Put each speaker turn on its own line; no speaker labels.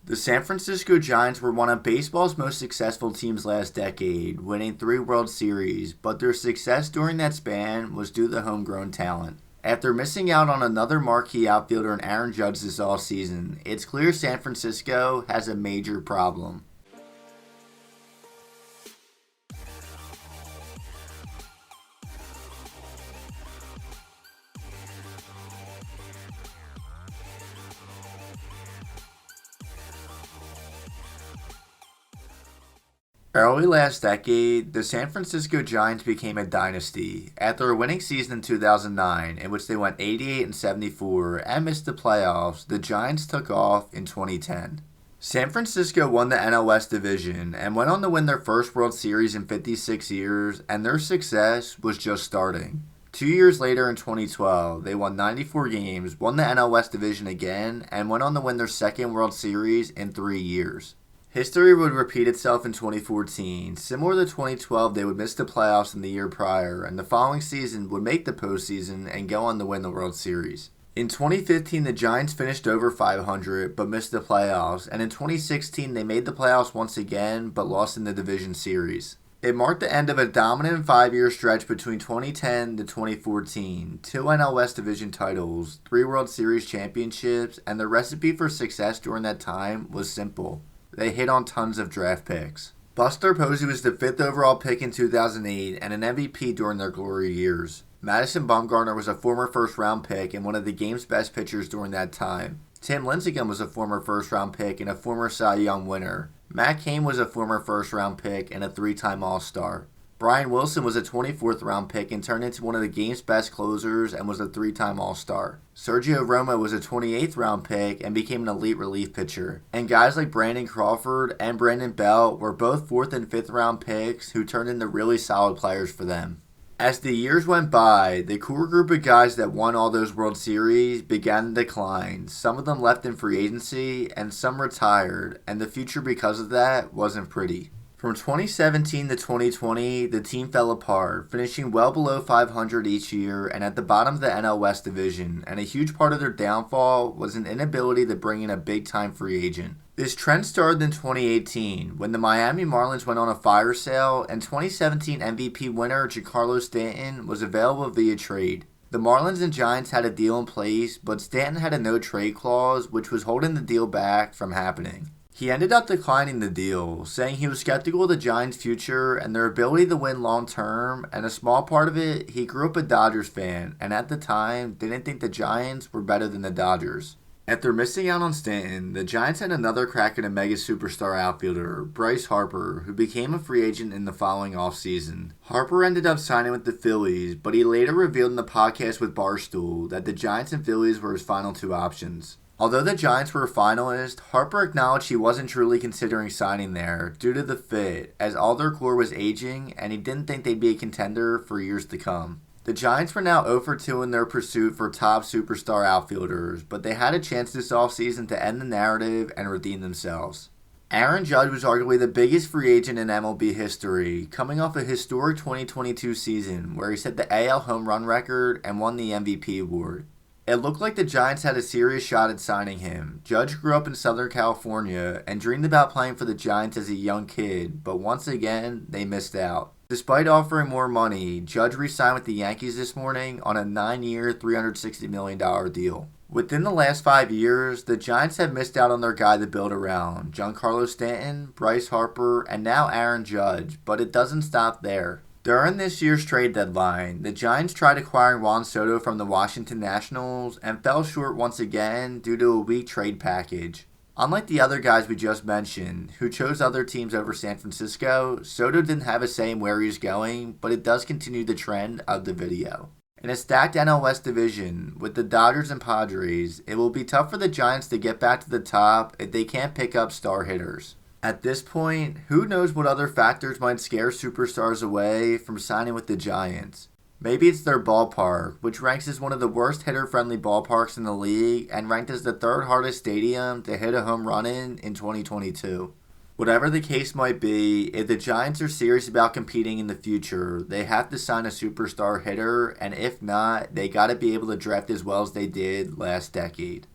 The San Francisco Giants were one of baseball's most successful teams last decade, winning 3 World Series, but their success during that span was due to homegrown talent. After missing out on another marquee outfielder in Aaron Judge this offseason, it's clear San Francisco has a major problem. Early last decade, the San Francisco Giants became a dynasty after a winning season in 2009 in which they went 88-74 and missed the playoffs. The Giants took off in 2010. San Francisco won the NL West division and went on to win their first World Series in 56 years, and their success was just starting. 2 years later in 2012, they won 94 games, won the NL West division again, and went on to win their second World Series in 3 years. History would repeat itself in 2014. Similar to 2012, they would miss the playoffs in the year prior, and the following season would make the postseason and go on to win the World Series. In 2015, the Giants finished over 500 but missed the playoffs, and in 2016, they made the playoffs once again but lost in the division series. It marked the end of a dominant 5-year stretch between 2010 to 2014, 2 NL West division titles, 3 World Series championships, and the recipe for success during that time was simple. They hit on tons of draft picks. Buster Posey was the 5th overall pick in 2008 and an MVP during their glory years. Madison Bumgarner was a former first-round pick and one of the game's best pitchers during that time. Tim Lincecum was a former first-round pick and a former Cy Young winner. Matt Cain was a former first-round pick and a 3-time All-Star. Brian Wilson was a 24th round pick and turned into one of the game's best closers and was a 3-time All-Star. Sergio Romo was a 28th round pick and became an elite relief pitcher. And guys like Brandon Crawford and Brandon Belt were both 4th and 5th round picks who turned into really solid players for them. As the years went by, the core group of guys that won all those World Series began to decline. Some of them left in free agency and some retired, and the future because of that wasn't pretty. From 2017 to 2020, the team fell apart, finishing well below 500 each year and at the bottom of the NL West division, and a huge part of their downfall was an inability to bring in a big-time free agent. This trend started in 2018 when the Miami Marlins went on a fire sale and 2017 MVP winner Giancarlo Stanton was available via trade. The Marlins and Giants had a deal in place, but Stanton had a no-trade clause which was holding the deal back from happening. He ended up declining the deal, saying he was skeptical of the Giants' future and their ability to win long-term, and a small part of it, he grew up a Dodgers fan, and at the time, didn't think the Giants were better than the Dodgers. After missing out on Stanton, the Giants had another crack at a mega superstar outfielder, Bryce Harper, who became a free agent in the following offseason. Harper ended up signing with the Phillies, but he later revealed in the podcast with Barstool that the Giants and Phillies were his final 2 options. Although the Giants were a finalist, Harper acknowledged he wasn't truly considering signing there due to the fit, as all their core was aging and he didn't think they'd be a contender for years to come. The Giants were now 0-2 in their pursuit for top superstar outfielders, but they had a chance this offseason to end the narrative and redeem themselves. Aaron Judge was arguably the biggest free agent in MLB history, coming off a historic 2022 season where he set the AL home run record and won the MVP award. It looked like the Giants had a serious shot at signing him. Judge grew up in Southern California and dreamed about playing for the Giants as a young kid, but once again, they missed out. Despite offering more money, Judge re-signed with the Yankees this morning on a 9-year, $360 million deal. Within the last 5 years, the Giants have missed out on their guy to build around, Giancarlo Stanton, Bryce Harper, and now Aaron Judge, but it doesn't stop there. During this year's trade deadline, the Giants tried acquiring Juan Soto from the Washington Nationals and fell short once again due to a weak trade package. Unlike the other guys we just mentioned, who chose other teams over San Francisco, Soto didn't have a say in where he was going, but it does continue the trend of the video. In a stacked NL West division, with the Dodgers and Padres, it will be tough for the Giants to get back to the top if they can't pick up star hitters. At this point, who knows what other factors might scare superstars away from signing with the Giants? Maybe it's their ballpark, which ranks as one of the worst hitter-friendly ballparks in the league and ranked as the 3rd hardest stadium to hit a home run in 2022. Whatever the case might be, if the Giants are serious about competing in the future, they have to sign a superstar hitter, and if not, they gotta be able to draft as well as they did last decade.